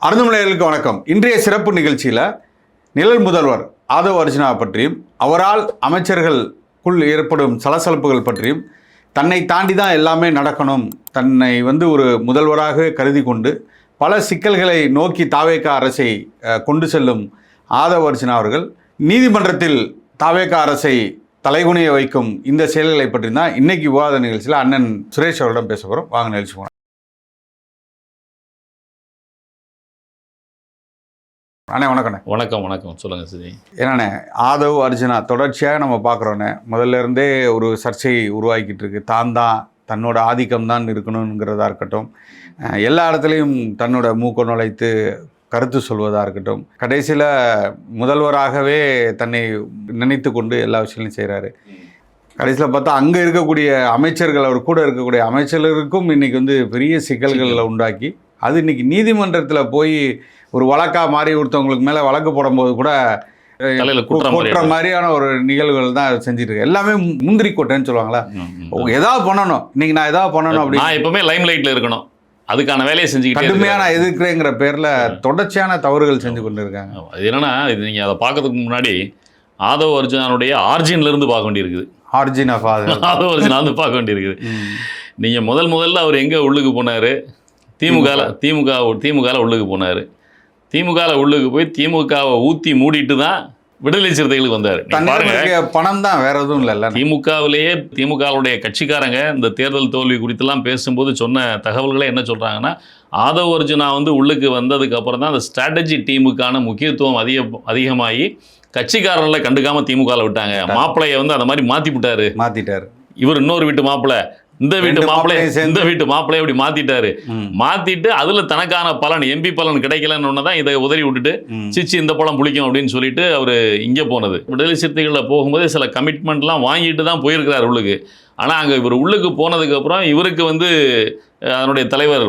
அருந்தமிழர்களுக்கு வணக்கம். இன்றைய சிறப்பு நிகழ்ச்சியில் நிழல் முதல்வர் ஆதவ் அர்ஜுனா பற்றியும் அவரால் அமைச்சர்களுக்குள் ஏற்படும் சலசலப்புகள் பற்றியும் தன்னை தாண்டி தான் எல்லாமே நடக்கணும், தன்னை ஒரு முதல்வராக கருதி கொண்டு பல சிக்கல்களை நோக்கி தாவேகா அரசை கொண்டு செல்லும் ஆதவ் அர்ஜுனா அவர்கள் நீதிமன்றத்தில் தாவேகா அரசை தலைகுனிய வைக்கும் இந்த செயல்களை பற்றி தான் இன்னைக்கு விவாத நிகழ்ச்சியில் அண்ணன் சுரேஷ் அவரிடம் பேச போகிறோம். வாங்க நிகழ்ச்சி போனோம். அண்ணே வணக்கண்ணே. வணக்கம் வணக்கம், சொல்லுங்கள் சிதி. என்னண்ணே, ஆதவ் அர்ஜுனா தொடர்ச்சியாக நம்ம பார்க்குறோண்ணே, முதல்ல இருந்தே ஒரு சர்ச்சையை உருவாக்கிட்டு இருக்கு. தன்னோட ஆதிக்கம் தான் இருக்கணுங்கிறதா இருக்கட்டும், எல்லா இடத்துலையும் தன்னோட மூக்க நுழைத்து கருத்து சொல்வதாக இருக்கட்டும், கடைசியில் முதல்வராகவே தன்னை நினைத்து கொண்டு எல்லா விஷயங்களையும் செய்கிறாரு. கடைசியில் பார்த்தா அங்கே இருக்கக்கூடிய அமைச்சர்கள், அவர் கூட இருக்கக்கூடிய அமைச்சர்களுக்கும் இன்றைக்கி பெரிய சிக்கல்களை உண்டாக்கி அது இன்றைக்கி நீதிமன்றத்தில் போய் ஒரு வழக்காக மாறி ஒருத்தவங்களுக்கு மேலே வழக்கு போடும்போது கூட கொட்டுற மாதிரியான ஒரு நிகழ்வுகள் தான் செஞ்சுட்டு இருக்கு. எல்லாமே முந்திரி கொட்டைன்னு சொல்லுவாங்களா, ஏதாவது பண்ணணும், இன்னைக்கு நான் ஏதாவது பண்ணணும் அப்படின்னு. நான் எப்பவுமே லைம் லைட்டில் இருக்கணும், அதுக்கான வேலையை செஞ்சு கடுமையாக நான் எதிர்க்கிறேங்கிற பேரில் தொடர்ச்சியான தவறுகள் செஞ்சு கொண்டு இருக்காங்க. அது என்னன்னா, இது நீங்கள் அதை பார்க்கறதுக்கு முன்னாடி ஆதவ் அர்ஜுனானுடைய ஆர்ஜின்லேருந்து பார்க்க வேண்டியிருக்குது. ஆர்ஜின் ஆஃப் ஆதவ் அர்ஜுனா வந்து பார்க்க வேண்டியிருக்குது. நீங்கள் முதல்ல அவர் எங்கே உள்ளுக்கு போனார்? திமுகவில் உள்ளுக்கு போனார். திமுகவில் உள்ளுக்கு போய் திமுகவை ஊற்றி மூடிட்டு தான் விடுதலை சிறுத்தைகளுக்கு வந்தார். பணம் தான், வேற எதுவும் இல்லை. திமுகவுடைய கட்சிக்காரங்க இந்த தேர்தல் தோல்வி குறித்தெல்லாம் பேசும்போது சொன்ன தகவல்களே என்ன சொல்கிறாங்கன்னா, ஆதவ் அர்ஜுனா உள்ளுக்கு வந்ததுக்கு அப்புறம் தான் அந்த ஸ்ட்ராட்டஜி டீமுக்கான முக்கியத்துவம் அதிகமாகி கட்சிக்காரர்களை கண்டுக்காமல் திமுகவில் விட்டாங்க. மாப்பிள்ளையை அந்த மாதிரி மாற்றிட்டாரு. இவர் இன்னொரு வீட்டு மாப்பிள்ளை, இந்த வீட்டு மாப்பிள்ளையை அப்படி மாத்திட்டு அதுல தனக்கான பலன், எம்பி பலன் கிடைக்கலன்னு தான் இதை உதறி விட்டுட்டு சிச்சி இந்த பழம் புளிக்கும் அப்படின்னு சொல்லிட்டு அவரு இங்க போனது. விடுதலை சிறுத்தைகளில் போகும்போது சில கமிட்மெண்ட்லாம் வாங்கிட்டு தான் போயிருக்கிறார் உள்ளுக்கு. ஆனா அங்க இவர் உள்ளுக்கு போனதுக்கு அப்புறம் இவருக்கு அதனுடைய தலைவர்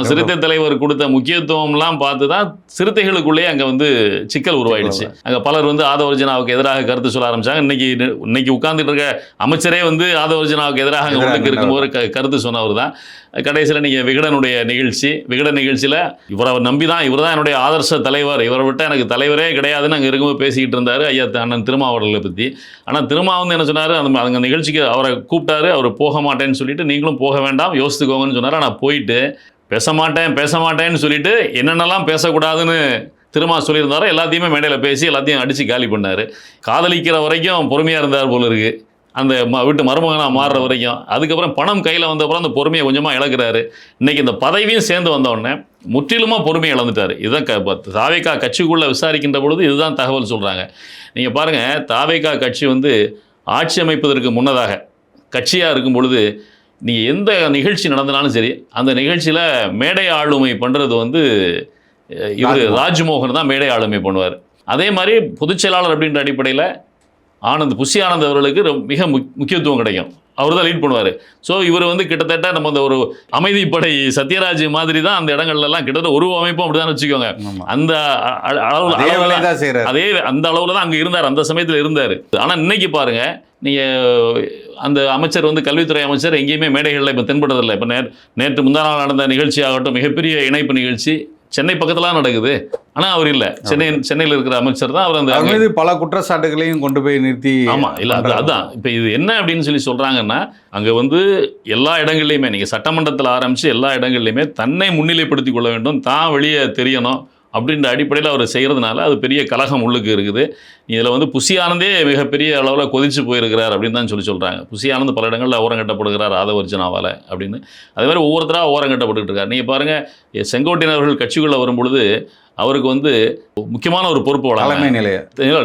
சிறுத்தை தலைவர் கொடுத்த முக்கியத்துவம்லாம் பார்த்து தான் சிறுத்தைகளுக்குள்ளேயே அங்கே சிக்கல் உருவாயிடுச்சு. அங்கே பலர் ஆதவ் அர்ஜுனாவுக்கு எதிராக கருத்து சொல்ல ஆரம்பிச்சாங்க. இன்னைக்கு உட்கார்ந்துட்டு இருக்க அமைச்சரே ஆதவ் அர்ஜுனாவுக்கு எதிராக அங்கே உள்ளுக்கு இருக்கும்போது கருத்து சொன்னவர் தான். கடைசியில் நீங்கள் விகட நிகழ்ச்சியில் இவரை நம்பி தான், இவர் தான் என்னுடைய ஆதர்ச தலைவர், இவரை விட்டு எனக்கு தலைவரே கிடையாதுன்னு அங்கே இருக்கும்போது பேசிக்கிட்டு இருந்தார் ஐயா அண்ணன் திருமாவளவர்களை பற்றி. ஆனால் திருமா என்ன சொன்னார், அந்த நிகழ்ச்சிக்கு அவரை கூப்பிட்டாரு, அவர் போக மாட்டேன்னு சொல்லிட்டு நீங்களும் போக வேண்டாம் யோசித்துக்கோங்கன்னு சொன்னார். ஆனால் போயிட்டு பேச மாட்டேன்னு சொல்லிட்டு என்னென்னலாம் பேசக்கூடாதுன்னு திருமா சொல்லியிருந்தாரோ எல்லாத்தையுமே மேடையில் பேசி எல்லாத்தையும் அடித்து காலி பண்ணார். காதலிக்கிற வரைக்கும் பொறுமையாக இருந்தார் போல இருக்குது, அந்த வீட்டு மருமகனாக மாறுற வரைக்கும். அதுக்கப்புறம் பணம் கையில் வந்தப்பறம் அந்த பொறுமையை கொஞ்சமாக இழக்கிறாரு. இன்றைக்கி இந்த பதவியும் சேர்ந்து வந்தவுடனே முற்றிலுமாக பொறுமையை இழந்துட்டார். இதுதான் தாவேகா கட்சிக்குள்ளே விசாரிக்கின்ற பொழுது இதுதான் தகவல் சொல்கிறாங்க. நீங்கள் பாருங்கள், தாவேகா கட்சி ஆட்சி அமைப்பதற்கு முன்னதாக கட்சியாக இருக்கும் பொழுது நீங்கள் எந்த நிகழ்ச்சி நடந்தனாலும் சரி, அந்த நிகழ்ச்சியில் மேடை ஆளுமை பண்ணுறது இவர் ராஜ்மோகன் தான் மேடை ஆளுமை பண்ணுவார். அதே மாதிரி பொதுச் செயலாளர் அப்படின்ற அடிப்படையில் புஷி ஆனந்த் அவர்களுக்கு மிக முக்கியத்துவம் கிடைக்கும், அவர் தான் லீட் பண்ணுவார். ஸோ இவர் கிட்டத்தட்ட நம்ம ஒரு அமைதிப்படை சத்யராஜ் மாதிரி தான் அந்த இடங்கள்லாம் கிட்டத்தட்ட ஒரு அமைப்பும் அப்படி தான் வச்சுக்கோங்க. அந்த அந்த அளவில் தான் அங்கே இருந்தார், அந்த சமயத்தில் இருந்தார். ஆனால் இன்னைக்கு பாருங்க, நீங்கள் அந்த அமைச்சர் கல்வித்துறை அமைச்சர் எங்கேயுமே மேடைகளில் இப்போ தென்படுறதில்லை. இப்போ நேற்று முந்தா நாள் நடந்த நிகழ்ச்சி ஆகட்டும், மிகப்பெரிய இணைப்பு நிகழ்ச்சி சென்னை பக்கத்தில் நடக்குது. ஆனால் அவர் இல்லை, சென்னையில் இருக்கிற அமைச்சர் தான் அவர் அந்த மீது பல குற்றச்சாட்டுகளையும் கொண்டு போய் நிறுத்தி. ஆமாம், இல்லை அதுதான் இப்போ இது என்ன அப்படின்னு சொல்கிறாங்கன்னா, அங்கே எல்லா இடங்கள்லையுமே நீங்கள் சட்டமன்றத்தில் ஆரம்பித்து எல்லா இடங்கள்லையுமே தன்னை முன்னிலைப்படுத்தி கொள்ள வேண்டும், தான் வெளியே தெரியணும் அப்படின்ற அடிப்படையில் அவர் செய்கிறதுனால அது பெரிய கலகம் உள்ளுக்கு இருக்குது. இதில் புஷி ஆனந்தே மிகப்பெரிய அளவில் கொதிச்சு போயிருக்கிறார் அப்படின்னு தான் சொல்கிறாங்க. புஷி ஆனந்த் பல இடங்களில் ஓரங்கட்டப்படுகிறார் ஆதவ் அர்ஜுனாவால் அப்படின்னு. அதே மாதிரி ஒவ்வொருத்தராக ஓரங்கட்டப்பட்டு இருக்கார். நீங்கள் பாருங்கள், செங்கோட்டையன் அவர்கள் கட்சிக்குள்ளே வரும்பொழுது அவருக்கு முக்கியமான ஒரு பொறுப்பு தலைமை நிலைய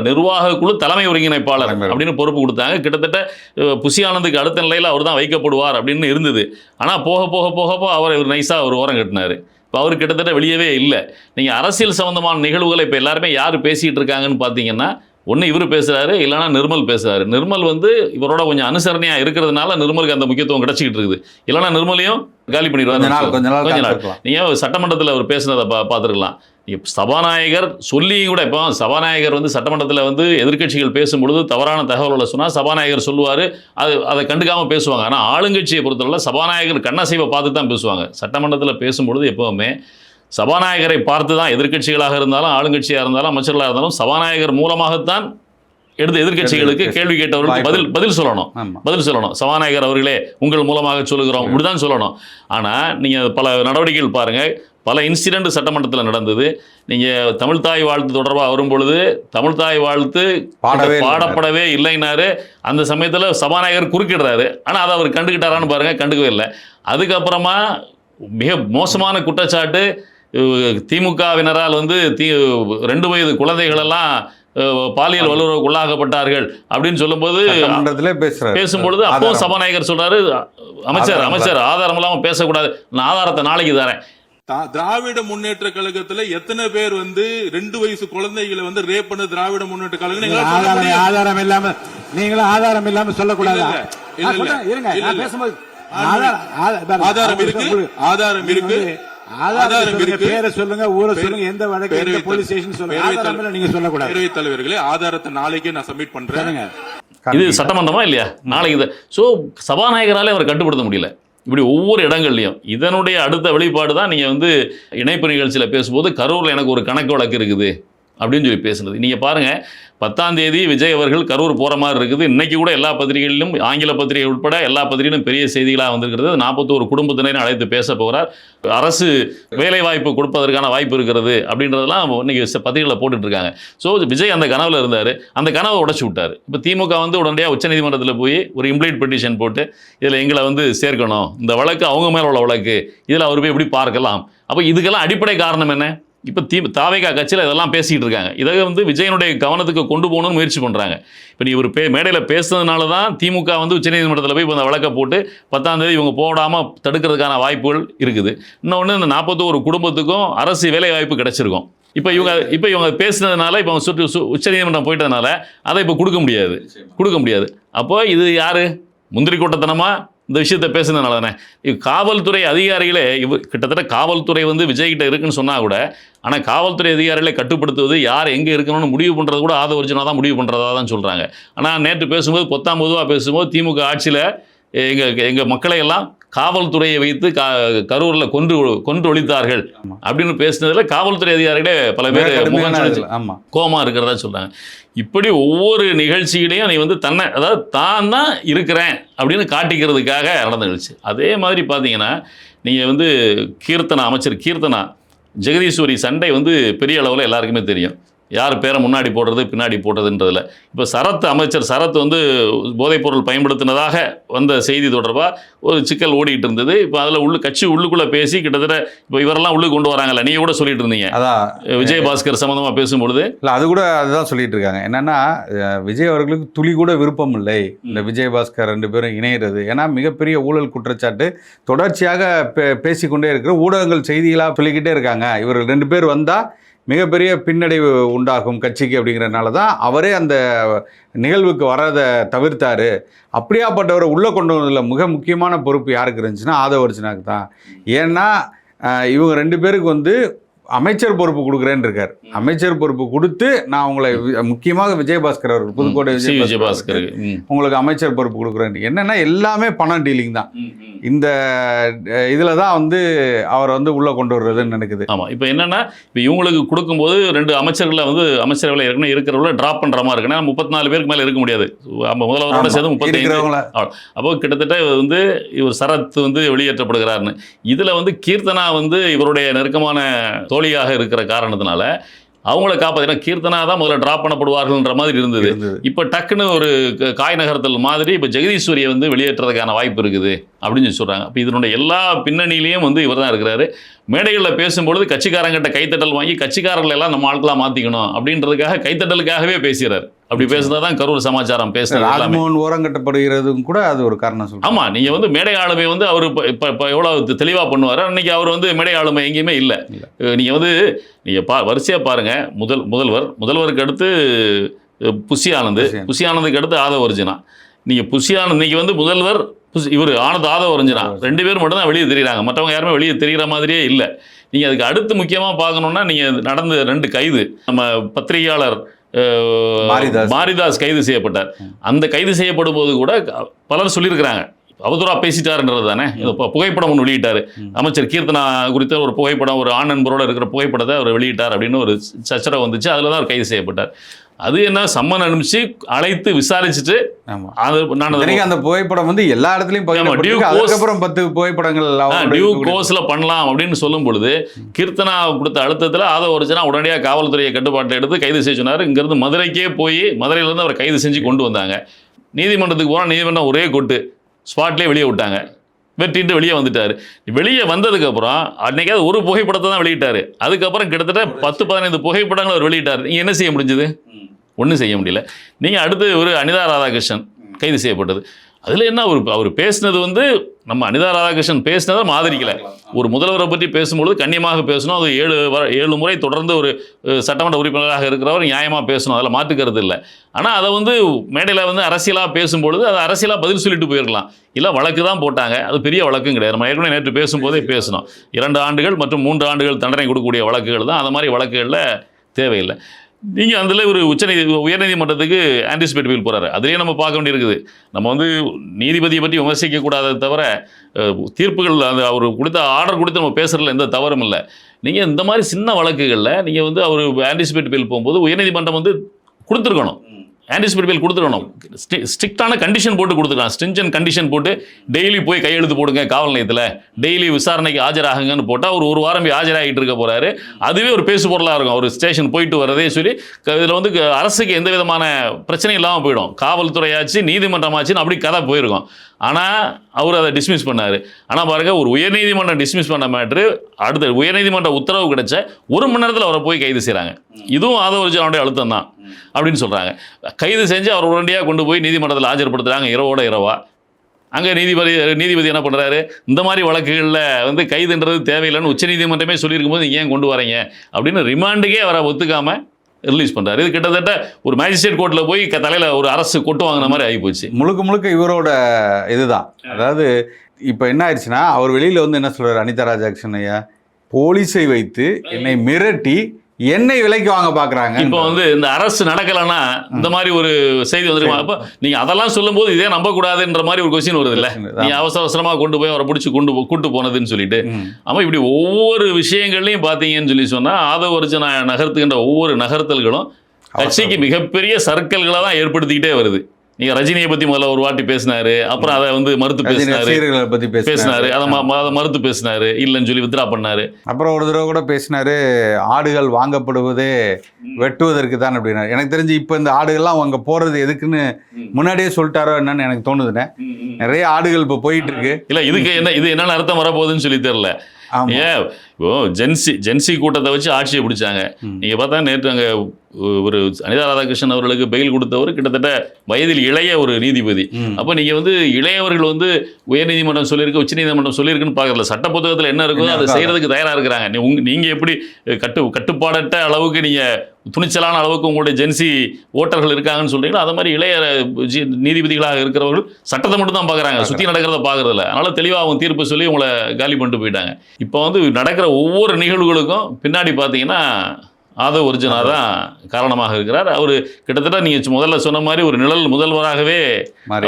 நிர்வாக குழு தலைமை ஒருங்கிணைப்பாளர் அப்படின்னு பொறுப்பு கொடுத்தாங்க. கிட்டத்தட்ட புஷி ஆனந்துக்கு அடுத்த நிலையில் அவர் தான் வைக்கப்படுவார் அப்படின்னு இருந்தது. ஆனால் போக போக போக அவர் நைஸாக அவர் ஓரம் கட்டினார். இப்போ அவர் கிட்டத்தட்ட வெளியவே இல்லை. நீங்கள் அரசியல் சம்மந்தமான நிகழ்வுகளை இப்போ எல்லாருமே யார் பேசிகிட்டு இருக்காங்கன்னு பார்த்தீங்கன்னா, ஒன்று இவர் பேசுகிறாரு, இல்லைனா நிர்மல் பேசுகிறாரு. நிர்மல் இவரோட கொஞ்சம் அனுசரணையாக இருக்கிறதுனால நிர்மலுக்கு அந்த முக்கியத்துவம் கிடச்சிக்கிட்டு இருக்குது. இல்லைனா நிர்மலையும் காலி பண்ணிடுவாங்க. கொஞ்ச நாள் நீங்கள் சட்டமன்றத்தில் அவர் பேசுனதை பார்த்துருக்கலாம். சபாநாயகர் சொல்லியும் கூட, இப்போ சபாநாயகர் சட்டமன்றத்தில் எதிர்க்கட்சிகள் பேசும்பொழுது தவறான தகவல்களை சொன்னால் சபாநாயகர் சொல்லுவார், அதை கண்டுக்காமல் பேசுவாங்க. ஆனால் ஆளுங்கட்சியை பொறுத்தவரை சபாநாயகர் கண்ணசைவை பார்த்து தான் பேசுவாங்க. சட்டமன்றத்தில் பேசும்பொழுது எப்போவுமே சபாநாயகரை பார்த்து தான் எதிர்க்கட்சிகளாக இருந்தாலும் ஆளுங்கட்சியாக இருந்தாலும் அமைச்சர்களாக இருந்தாலும் சபாநாயகர் மூலமாகத்தான் எடுத்து எதிர்க்கட்சிகளுக்கு கேள்வி கேட்டவர்களுக்கு பதில் சொல்லணும். சபாநாயகர் அவர்களே உங்கள் மூலமாக சொல்லுகிறோம் இப்படிதான் சொல்லணும். ஆனால் நீங்கள் பல நடவடிக்கைகள் பாருங்கள், பல இன்சிடென்ட் சட்டமன்றத்தில் நடந்தது. நீங்கள் தமிழ்தாய் வாழ்த்து தொடர்பாக வரும்பொழுது தமிழ்தாய் வாழ்த்து பாடப்படவே இல்லைன்னாரு. அந்த சமயத்தில் சபாநாயகர் குறுக்கிடுறாரு. ஆனால் அதை அவர் கண்டுக்கிட்டாரான்னு பாருங்கள், கண்டுக்கவே இல்லை. அதுக்கப்புறமா மிக மோசமான குற்றச்சாட்டு, திமுகவினரால் 2 வயது குழந்தைகளெல்லாம் பாலியல் வல்லுறவுக்கு உள்ளாகப்பட்டார்கள் அப்படின்னு சொல்லும்போது பேசும்பொழுது அப்போ சபாநாயகர் சொல்றாரு, அமைச்சர் ஆதாரம் இல்லாம பேசக்கூடாது, நான் ஆதாரத்தை நாளைக்கு தரேன். திராவிட முன்னேற்ற கழகத்துல எத்தனை பேர் 2 வயசு குழந்தைகளை ரேப் பண்ண திராவிட முன்னேற்ற கழகம் ஆதாரம் இல்லாம நீங்களும் ஆதாரம் இல்லாம சொல்லக்கூடாது. ஆதாரம் இருக்கு. பேரை சொல்லுங்க, ஊரை சொல்லுங்க, எந்த வழக்கு, எந்த போலீஸ் ஸ்டேஷன் சொல்லுங்க. நீங்க சொல்லக்கூடாது. பேரவைத் தலைவர்களே, ஆதாரத்தை நாளைக்கே நான் சப்மிட் பண்றேன். இது சட்டமன்றமா இல்லையா? நாளைக்கு சோ சபாநாயகராலே அவர் கட்டுப்படுத்த முடியல. இப்படி ஒவ்வொரு இடங்கள்லையும் இதனுடைய அடுத்த வெளிப்பாடு தான் நீங்கள் இணைப்பு நிகழ்ச்சியில் பேசும்போது கரூரில் எனக்கு ஒரு கணக்கு வழக்கு இருக்குது அப்படின்னு சொல்லி பேசுனது. நீங்கள் பாருங்கள், 10ஆம் தேதி விஜய் அவர்கள் கரூர் போகிற மாதிரி இருக்குது. இன்றைக்கி கூட எல்லா பத்திரிகைகளிலும், ஆங்கில பத்திரிகை உட்பட எல்லா பத்திரிகையிலும் பெரிய செய்திகளாக வந்திருக்கிறது. 41 குடும்பத்தினரை அழைத்து பேச போகிறார். அரசு வேலை வாய்ப்பு கொடுப்பதற்கான வாய்ப்பு இருக்கிறது அப்படின்றதெல்லாம் இன்றைக்கி பத்திரிகைகளில் போட்டுட்ருக்காங்க. ஸோ விஜய் அந்த கனவில் இருந்தார், அந்த கனவை உடச்சி விட்டார். இப்போ திமுக உடனடியாக உச்சநீதிமன்றத்தில் போய் ஒரு இம்ப்ளீட் பெட்டிஷன் போட்டு இதில் எங்களை சேர்க்கணும், இந்த வழக்கு அவங்க மேலே உள்ள வழக்கு, இதில் அவர் போய் எப்படி பார்க்கலாம். அப்போ இதுக்கெல்லாம் அடிப்படை காரணம் என்ன? இப்போ தாவேகா கட்சியில் இதெல்லாம் பேசிகிட்டு இருக்காங்க. இதை விஜயனுடைய கவனத்துக்கு கொண்டு போகணும்னு முயற்சி பண்ணுறாங்க. இப்போ நீ ஒரு மேடையில் பேசுனதுனால தான் திமுக உச்சநீதிமன்றத்தில் போய் இப்போ அந்த வழக்கை போட்டு 10ஆம் தேதி இவங்க போடாமல் தடுக்கிறதுக்கான வாய்ப்புகள் இருக்குது. இன்னொன்று, இந்த 41 குடும்பத்துக்கும் அரசு வேலை வாய்ப்பு கிடைச்சிருக்கும். இப்போ இவங்க பேசுனதுனால, இப்போ உச்சநீதிமன்றம் போயிட்டதுனால அதை இப்போ கொடுக்க முடியாது. அப்போ இது யார் முந்திரி கூட்டத்தனமாக இந்த விஷயத்தை பேசுனதுனால தானே. காவல்துறை அதிகாரிகளே கிட்டத்தட்ட காவல்துறை விஜய்கிட்ட இருக்குன்னு சொன்னால் கூட, ஆனால் காவல்துறை அதிகாரிகளை கட்டுப்படுத்துவது யார் எங்கே இருக்கணும்னு முடிவு பண்ணுறது கூட ஆதவர்ஜுனா தான் முடிவு பண்ணுறதா தான் சொல்கிறாங்க. ஆனால் நேற்று பேசும்போது பொதுவாக பேசும்போது திமுக ஆட்சியில் எங்கள் மக்களை எல்லாம் காவல்துறையை வைத்து கரூரில் கொன்று ஒழித்தார்கள் அப்படின்னு பேசுனதில் காவல்துறை அதிகாரிகளே பல பேர் கோபமாக இருக்கிறதா சொல்கிறாங்க. இப்படி ஒவ்வொரு நிகழ்ச்சியிலையும் நீ தன்னை, அதாவது தான் தான் இருக்கிறேன் அப்படின்னு காட்டிக்கிறதுக்காக நடந்த நிகழ்ச்சி. அதே மாதிரி பார்த்தீங்கன்னா நீங்கள் அமைச்சர் கீர்த்தனா ஜெகதீஸ்வரி சண்டை பெரிய அளவில் எல்லாருக்குமே தெரியும். யார் பேரை முன்னாடி போடுறது பின்னாடி போடுறதுன்றதில். இப்போ அமைச்சர் சரத் போதைப்பொருள் பயன்படுத்தினதாக வந்த செய்தி தொடர்பாக ஒரு சிக்கல் ஓடிட்டு இருந்தது. இப்போ அதில் கட்சி உள்ளுக்குள்ளே பேசி கிட்டத்தட்ட இப்போ இவரெல்லாம் உள்ளுக்கு கொண்டு வராங்கல்ல, நீங்கள் கூட சொல்லிட்டு இருந்தீங்க. அதான் விஜயபாஸ்கர் சம்மந்தமாக பேசும்பொழுது இல்லை, அது கூட அதுதான் சொல்லிட்டு இருக்காங்க. என்னென்னா, விஜய் அவர்களுக்கு துளி கூட விருப்பம் இல்லை இந்த விஜயபாஸ்கர் 2 பேரும் இணையிறது. ஏன்னா மிகப்பெரிய ஊழல் குற்றச்சாட்டு தொடர்ச்சியாக பேசிக்கொண்டே இருக்கிற ஊடகங்கள் செய்திகளாக சொல்லிக்கிட்டே இருக்காங்க. இவர்கள் 2 பேர் வந்தால் மிகப்பெரிய பின்னடைவு உண்டாகும் கட்சிக்கு அப்படிங்கிறதுனால தான் அவரே அந்த நிகழ்வுக்கு வரதை தவிர்த்தார். அப்படியாப்பட்டவரை உள்ளே கொண்டு வந்ததில் மிக முக்கியமான பொறுப்பு யாருக்கு இருந்துச்சுன்னா ஆதவர்ஜுனாக்கு தான். ஏன்னா இவங்க 2 பேருக்கு அமைச்சர் பொறுப்பு கொடுக்குறேன்னு இருக்கார். அமைச்சர் பொறுப்பு கொடுத்து நான் உங்களை முக்கியமாக விஜயபாஸ்கர் அவர்கள் புதுக்கோட்டை விஜயபாஸ்கர் உங்களுக்கு அமைச்சர் பொறுப்பு கொடுக்குறேன். என்னன்னா எல்லாமே பணம் டீலிங் தான். இந்த இதில் தான் அவரை உள்ளே கொண்டு வர்றதுன்னு நினைக்குது. ஆமாம். இப்போ என்னென்னா, இப்போ இவங்களுக்கு கொடுக்கும்போது 2 அமைச்சர்களை அமைச்சரவையில் ஏற்கனவே இருக்கிறவங்கள ட்ராப் பண்ணுற மாதிரி இருக்குன்னா 34 பேருக்கு மேலே இருக்க முடியாது. முதல்வரோட சேர்ந்து 35. அப்போ கிட்டத்தட்ட இவர் சரத் வெளியேற்றப்படுகிறாருன்னு. இதில் கீர்த்தனா இவருடைய நெருக்கமான தோழியாக இருக்கிற காரணத்தினால அவங்கள காப்பாற்றினா கீர்த்தனா தான் முதல்ல ட்ராப் பண்ணப்படுவார்கள்ன்ற மாதிரி இருந்தது. இப்போ டக்குன்னு ஒரு காய் நகரத்தல் மாதிரி இப்போ ஜெகதீஸ்வரியை வெளியேற்றதுக்கான வாய்ப்பு இருக்குது அப்படின்னு சொல்கிறாங்க. இப்போ இதனுடைய எல்லா பின்னணியிலையும் இவர் தான் இருக்கிறாரு. மேடைகளில் பேசும்பொழுது கட்சிக்காரங்கிட்ட கைத்தட்டல் வாங்கி கட்சிக்காரர்கள் எல்லாம் நம்ம ஆட்களாக மாற்றிக்கணும் அப்படின்றதுக்காக கைத்தட்டலுக்காகவே பேசுகிறார். அப்படி பேசுனா தான் கரூர் சமாச்சாரம் பேசுறது. ராஜ்மோகன் ஓரங்கட்டப்படுகிறதும் கூட அது ஒரு காரணம் சொல்லுங்க. ஆமாம், நீங்கள் மேடை ஆளுமை அவர் இப்போ எவ்வளோ தெளிவாக பண்ணுவார். அன்றைக்கி அவர் மேடை ஆளுமை எங்கேயுமே இல்லை. நீங்கள் நீங்கள் வரிசையாக பாருங்கள். முதல்வருக்கு அடுத்து புஷி ஆனந்துக்கு அடுத்து ஆதவர்ஜுனா. நீங்கள் புஷி ஆனந்த் இன்னைக்கு முதல்வர் இவர் ஆதவர்ஜுனா 2 பேர் மட்டும் தான் வெளியே தெரியுறாங்க. மற்றவங்க யாருமே வெளியே தெரிகிற மாதிரியே இல்லை. நீங்கள் அதுக்கு அடுத்து முக்கியமாக பார்க்கணுன்னா, நீங்கள் நடந்த 2 கைது, நம்ம பத்திரிகையாளர் மாரிதாஸ் கைது செய்யப்பட்டார். அந்த கைது செய்யப்படும் போது கூட பலர் சொல்லியிருக்கிறாங்க, அவதூறா பேசிட்டாருன்றது தானே. இப்போ புகைப்படம் ஒன்று வெளியிட்டார், அமைச்சர் கீர்த்தனா குறித்த ஒரு புகைப்படம், ஒரு ஆண் நண்பரோடு இருக்கிற புகைப்படத்தை அவர் வெளியிட்டார் அப்படின்னு ஒரு சச்சரவு வந்துச்சு. அதில் தான் அவர் கைது செய்யப்பட்டார். அது என்ன சம்மன் அனுப்பிச்சு அழைத்து விசாரிச்சுட்டு அந்த புகைப்படம் வந்து எல்லா இடத்துலயும் அதுக்கப்புறம் 10 புகைப்படங்கள் டியூ கோர்ஸ்ல பண்ணலாம் அப்படின்னு சொல்லும் பொழுது கீர்த்தனா கொடுத்த அழுத்தத்தில் ஆதவ அர்ஜுனா உடனடியாக காவல்துறையை கட்டுப்பாட்டில் எடுத்து கைது செய்ய சொன்னார். இங்கிருந்து மதுரைக்கே போய் மதுரையிலேருந்து அவரை கைது செஞ்சு கொண்டு வந்தாங்க. நீதிமன்றத்துக்கு போனால் நீதிமன்றம் ஒரே கொட்டு ஸ்பாட்லேயே வெளியே விட்டாங்க. வெட்டிட்டு வெளியே வந்துட்டார். வெளியே வந்ததுக்கப்புறம் அன்னைக்காவது ஒரு புகைப்படத்தை தான் வெளியிட்டார். அதுக்கப்புறம் கிட்டத்தட்ட 10-15 புகைப்படங்கள் அவர் வெளியிட்டார். நீங்கள் என்ன செய்ய முடிஞ்சது? ஒன்றும் செய்ய முடியல. நீங்கள் அடுத்து ஒரு அனிதா ராதாகிருஷ்ணன் கைது செய்யப்பட்டது. அதில் என்ன அவர் பேசினது வந்து நம்ம அனிதா ராதாகிருஷ்ணன் பேசினதை ஆதரிக்கலை. ஒரு முதல்வரை பற்றி பேசும்பொழுது கண்ணியமாக பேசணும். அது 7 முறை தொடர்ந்து ஒரு சட்டமன்ற உறுப்பினராக இருக்கிறவர் நியாயமாக பேசணும், அதில் மாற்றுக்கிறது இல்லை. ஆனால் அதை வந்து மேடையில் வந்து அரசியலாக பேசும்பொழுது அதை அரசியலாக பதில் சொல்லிட்டு போயிருக்கலாம். இல்லை வழக்கு தான் போட்டாங்க, அது பெரிய வழக்கும் கிடையாது. நம்ம ஏற்கனவே நேற்று பேசும்போதே பேசணும். 2 ஆண்டுகள் மற்றும் 3 ஆண்டுகள் தண்டனை கொடுக்கக்கூடிய வழக்குகள் தான். அந்த மாதிரி வழக்குகளில் தேவையில்லை. நீங்கள் அதில் ஒரு உயர்நீதிமன்றத்துக்கு ஆன்டிசிபேட் பீல் போகிறாரு. அதிலேயே நம்ம பார்க்க வேண்டியிருக்குது. நம்ம வந்து நீதிபதியை பற்றி விமர்சிக்கக்கூடாதே தவிர தீர்ப்புகள் அந்த அவர் கொடுத்த ஆர்டர் கொடுத்து நம்ம பேசுகிறதுல எந்த தவறும் இல்லை. நீங்கள் இந்த மாதிரி சின்ன வழக்குகளில் நீங்கள் வந்து அவர் ஆன்டிசிபேட் பீல் போகும்போது உயர்நீதிமன்றம் வந்து கொடுத்துருக்கணும், ஆன்டிசிபேட் பீல் கொடுத்துருக்கணும். ஸ்ட்ரிக்டான கண்டிஷன் போட்டு கொடுத்துருக்கலாம். ஸ்ட்ரிஞ்சன் கண்டிஷன் போட்டு டெய்லி போய் கையெழுத்து போடுங்க காவல் நிலையத்தில், டெய்லி விசாரணைக்கு ஆஜராகுங்கன்னு போட்டால் ஒரு வாரம் ஆஜராகிட்டு இருக்க போகிறாரு. அதுவே ஒரு பேசு பொருளாக இருக்கும். அவர் ஸ்டேஷன் போயிட்டு வரதே சொல்லி இதில் வந்து அரசுக்கு எந்த விதமான பிரச்சனையும் இல்லாமல் போயிடும். காவல்துறையாச்சு நீதிமன்றமாச்சுன்னு அப்படி கதை போயிருக்கும். ஆனால் அவர் அதை டிஸ்மிஸ் பண்ணார். ஆனால் பாருங்கள், ஒரு உயர்நீதிமன்றம் டிஸ்மிஸ் பண்ண மேட்ரு அடுத்த உயர்நீதிமன்ற உத்தரவு கிடைச்ச 1 மணி நேரத்தில் அவரை போய் கைது செய்கிறாங்க. இதுவும் ஆதவ அர்ஜுனாவுடைய அழுத்தம் தான் அப்படின்னு சொல்கிறாங்க. கைது செஞ்சு அவர் உடனடியாக கொண்டு போய் நீதிமன்றத்தில் ஆஜர்படுத்துகிறாங்க இரவோட இரவா. அங்கே நீதிபதி என்ன பண்ணுறாரு, இந்த மாதிரி வழக்குகளில் வந்து கைதுன்றது தேவையில்லைன்னு உச்சநீதிமன்றமே சொல்லியிருக்கும் போது ஏன் கொண்டு வரீங்க அப்படின்னு ரிமாண்டுக்கே அவரை ஒத்துக்காமல் ரிலீஸ் பண்ணுறாரு. இது கிட்டத்தட்ட ஒரு மேஜிஸ்ட்ரேட் கோர்ட்டில் போய் தலையில் ஒரு அரசு கொட்டு வாங்கின மாதிரி ஆகிப்போச்சு. முழுக்க இவரோட இதுதான். அதாவது இப்போ என்ன ஆயிடுச்சுன்னா, அவர் வெளியில் வந்து என்ன சொல்கிறார் அனிதா ராதாகிருஷ்ணன் ஐயா, போலீஸை வைத்து என்னை மிரட்டி என்னை விலைக்கு வாங்க பார்க்குறாங்க. இப்போ வந்து இந்த அரசு நடக்கலைன்னா இந்த மாதிரி ஒரு செய்தி வந்துருமா? அப்போ நீங்கள் அதெல்லாம் சொல்லும்போது இதே நம்பக்கூடாதுன்ற மாதிரி ஒரு கொஸ்டின் வருது இல்லை? நீங்கள் அவசரமாக கொண்டு போய் அவரை பிடிச்சி கூட்டு போனதுன்னு சொல்லிட்டு. ஆமாம், இப்படி ஒவ்வொரு விஷயங்கள்லையும் பார்த்தீங்கன்னு சொல்லி சொன்னால் ஆதவ அர்ஜுனா நகர்த்துகின்ற ஒவ்வொரு நகர்த்தல்களும் கட்சிக்கு மிகப்பெரிய சர்க்கிள்களை தான் ஏற்படுத்திக்கிட்டே வருது. நீங்கள் ரஜினியை பற்றி முதல்ல ஒரு வாட்டி பேசினாரு, அப்புறம் அதை வந்து மறுத்து பேசினாரு, அதை மறுத்து பேசினாரு, இல்லைன்னு சொல்லி வித்ரா பண்ணாரு. அப்புறம் ஒரு தடவை கூட பேசினாரு, ஆடுகள் வாங்கப்படுவதே வெட்டுவதற்கு தான் அப்படின்னா. எனக்கு தெரிஞ்சு இப்போ இந்த ஆடுகள்லாம் அங்கே போகிறது எதுக்குன்னு முன்னாடியே சொல்லிட்டாரோ என்னன்னு எனக்கு தோணுதுண்ணே. நிறைய ஆடுகள் இப்போ போயிட்டு இருக்கு. இல்லை, இதுக்கு இது என்னென்ன அர்த்தம் வரப்போகுதுன்னு சொல்லி தெரியல. ஏன் இப்போ ஜென்சி கூட்டத்தை வச்சு ஆட்சியை பிடிச்சாங்க. நீங்கள் பார்த்தா நேற்று அங்கே ஒரு அனிதா ராதாகிருஷ்ணன் அவர்களுக்கு பெயில் கொடுத்தவர் கிட்டத்தட்ட வயதில் இளைய ஒரு நீதிபதி. அப்போ நீங்கள் வந்து இளையவர்கள் வந்து உயர்நீதிமன்றம் சொல்லியிருக்கு, உச்சநீதிமன்றம் சொல்லியிருக்குன்னு பார்க்கறதுல சட்ட புத்தகத்தில் என்ன இருக்கோ அதை செய்கிறதுக்கு தயாராக இருக்கிறாங்க. நீங்கள் எப்படி கட்டுப்பாடற்ற அளவுக்கு நீங்கள் துணிச்சலான அளவுக்கு உங்களுடைய ஜென்சி ஓட்டர்கள் இருக்காங்கன்னு சொல்கிறீங்களோ அதை மாதிரி இளைய நீதிபதிகளாக இருக்கிறவர்கள் சட்டத்தை மட்டும் தான் பார்க்குறாங்க, சுற்றி நடக்கிறத பார்க்குறதில்ல. அதனால் தெளிவாக அவங்க தீர்ப்பு சொல்லி உங்களை காலி பண்ணிட்டு போயிட்டாங்க. இப்போ வந்து நடக்கிற ஒவ்வொரு நிகழ்வுகளுக்கும் பின்னாடி பார்த்தீங்கன்னா ஆதவ அர்ஜுனா தான் காரணமாக இருக்கிறார். அவர் கிட்டத்தட்ட நீங்கள் முதல்ல சொன்ன மாதிரி ஒரு நிழல் முதல்வராகவே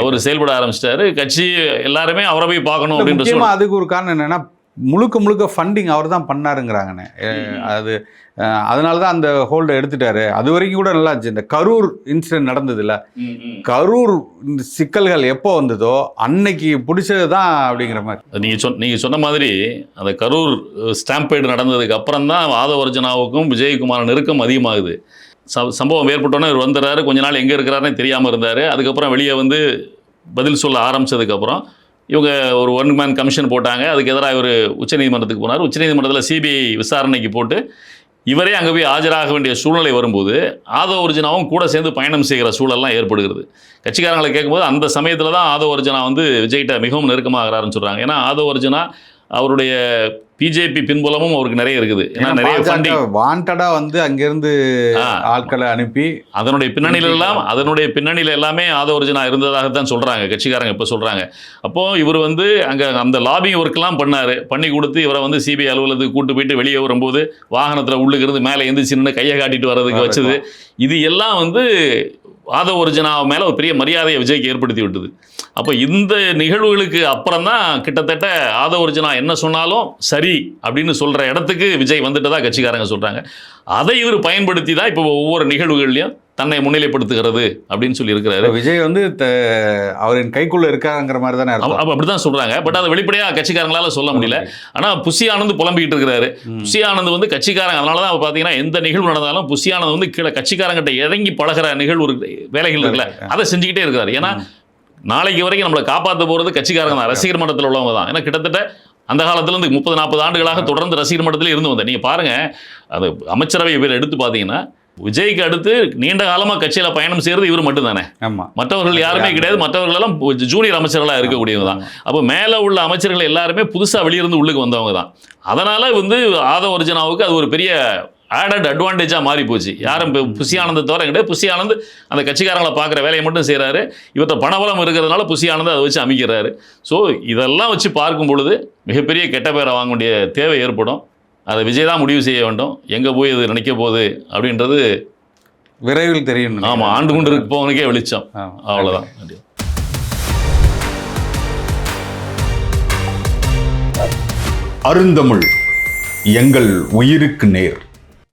அவர் செயல்பட ஆரம்பிச்சிட்டாரு. கட்சி எல்லாருமே அவரை போய் பார்க்கணும் அப்படின்ற. அதுக்கு ஒரு காரணம் என்னன்னா, முழுக்க ஃபண்டிங் அவர் தான் பண்ணாருங்கிறாங்கண்ணே. அது அதனால தான் அந்த ஹோல்டை எடுத்துட்டாரு. அது வரைக்கும் கூட நல்லா இருந்துச்சு. இந்த கரூர் இன்சிடென்ட் நடந்தது இல்லை, கரூர் சிக்கல்கள் எப்போ வந்ததோ அன்னைக்கு பிடிச்சது தான் அப்படிங்கிற மாதிரி. நீங்கள் சொன்ன மாதிரி அந்த கரூர் ஸ்டாம்பேடு நடந்ததுக்கு அப்புறம் தான் ஆதவ அர்ஜுனாவுக்கும் விஜயகுமார் நெருக்கம் அதிகமாகுது. சம்பவம் ஏற்பட்டோன்னே இவர் வந்துடுறாரு. கொஞ்ச நாள் எங்கே இருக்கிறாருன்னு தெரியாமல் இருந்தார். அதுக்கப்புறம் வெளியே வந்து பதில் சொல்ல ஆரம்பித்ததுக்கப்புறம் இவங்க ஒரு 1 மேன் கமிஷன் போட்டாங்க. அதுக்கு எதிராக இவர் உச்சநீதிமன்றத்துக்கு போனார். உச்சநீதிமன்றத்தில் சிபிஐ விசாரணைக்கு போட்டு இவரே அங்கே போய் ஆஜராக வேண்டிய சூழ்நிலை வரும்போது ஆதவ அர்ஜுனாவும் கூட சேர்ந்து பயணம் செய்கிற சூழல்லாம் ஏற்படுகிறது. கட்சிக்காரங்களை கேட்கும்போது அந்த சமயத்தில் தான் ஆதவ அர்ஜுனா வந்து விஜய்கிட்ட மிகவும் நெருக்கமாகிறாருன்னு சொல்கிறாங்க. ஏன்னா ஆதவ அர்ஜுனா அவருடைய பிஜேபி பின்புலமும் அவருக்கு நிறைய இருக்குது. ஏன்னா நிறைய ஃபண்டிங் வாண்டடா வந்து அங்கிருந்து ஆட்களை அனுப்பி அதனுடைய பின்னணியில் எல்லாமே ஆதவ அர்ஜுனா இருந்ததாக தான் சொல்கிறாங்க கட்சிக்காரங்க இப்போ சொல்கிறாங்க. அப்போது இவர் வந்து அங்கே அந்த லாபிங் ஒர்க்கெலாம் பண்ணி கொடுத்து இவரை வந்து சிபிஐ அலுவலகத்துக்கு கூட்டு போயிட்டு வெளியே வரும்போது வாகனத்தில் உள்ளுக்கு இருந்து மேலே எந்திரிச்சு நின்று கையை காட்டிட்டு வர்றதுக்கு வச்சது. இது எல்லாம் வந்து ஆதவ அர்ஜுனா மேலே ஒரு பெரிய மரியாதையை விஜய்க்கு ஏற்படுத்தி விட்டது. அப்போ இந்த நிகழ்வுகளுக்கு அப்புறம் தான் கிட்டத்தட்ட ஆதவ அர்ஜுனா என்ன சொன்னாலும் சரி அப்படின்னு சொல்கிற இடத்துக்கு விஜய் வந்துட்டு தான் கட்சிக்காரங்க சொல்கிறாங்க. அதை இவர் பயன்படுத்தி தான் இப்போ ஒவ்வொரு நிகழ்வுகள்லையும் தன்னை முன்னிலைப்படுத்துகிறது அப்படின்னு சொல்லி இருக்கிறாரு. விஜய் வந்து அவரின் கைக்குள்ள இருக்காங்கிற மாதிரி தானே அப்படிதான் சொல்றாங்க. பட் அதை வெளிப்படையா கட்சிக்காரங்களால சொல்ல முடியல. ஆனா புஷி ஆனந்த் புலம்பிக்கிட்டு இருக்கிறாரு. புஷி ஆனந்த் வந்து கட்சிக்காரங்க, அதனாலதான் பாத்தீங்கன்னா எந்த நிகழ்வு நடந்தாலும் புஷி ஆனந்த் வந்து கீழே கட்சிக்காரங்கிட்ட இறங்கி பழகிற நிகழ்வு வேலைகள் இருக்குல்ல, அதை செஞ்சுக்கிட்டே இருக்கிறாரு. ஏன்னா நாளைக்கு வரைக்கும் நம்மளை காப்பாற்ற போறது கட்சிக்காரங்க தான், ரசிகர் மன்றத்தில் உள்ளவங்க தான். ஏன்னா கிட்டத்தட்ட அந்த காலத்திலிருந்து 30-40 ஆண்டுகளாக தொடர்ந்து ரசிகர் மன்றத்தில் இருந்து வந்தேன். நீங்க பாருங்க, அது அமைச்சரவை பேர் எடுத்து பாத்தீங்கன்னா விஜய்க்கு அடுத்து நீண்ட காலமாக கட்சியில் பயணம் செய்கிறது இவர் மட்டும்தானே. மற்றவர்கள் யாருமே கிடையாது. மற்றவர்கள் எல்லாம் ஜூனியர் அமைச்சர்களாக இருக்கக்கூடியவங்க தான். அப்போ மேலே உள்ள அமைச்சர்கள் எல்லாருமே புதுசாக வெளியிருந்து உள்ளுக்கு வந்தவங்க தான். அதனால் வந்து ஆதவ அர்ஜுனாவுக்கு அது ஒரு பெரிய ஆடட் அட்வான்டேஜாக மாறி போச்சு. யாரும் இப்போ புஷி ஆனந்த் தவிர கிடையாது. புஷி ஆனந்த் அந்த கட்சிக்காரங்களை பார்க்குற வேலையை மட்டும் செய்கிறாரு. இவற்றை பணபலம் இருக்கிறதுனால புஷி ஆனந்த் அதை வச்சு அமைக்கிறாரு. ஸோ இதெல்லாம் வச்சு பார்க்கும் பொழுது மிகப்பெரிய கெட்ட பேரை வாங்க வேண்டிய தேவை ஏற்படும். அதை விஜய் தான் முடிவு செய்ய வேண்டும். எங்கே போய் இது நினைக்க போகுது அப்படின்றது விரைவில் தெரியும். ஆமாம், ஆண்டு கொண்டு இருப்பவனுக்கே வெளிச்சம். அவ்வளோதான். அருந்தமிழ் எங்கள் உயிருக்கு நேர்.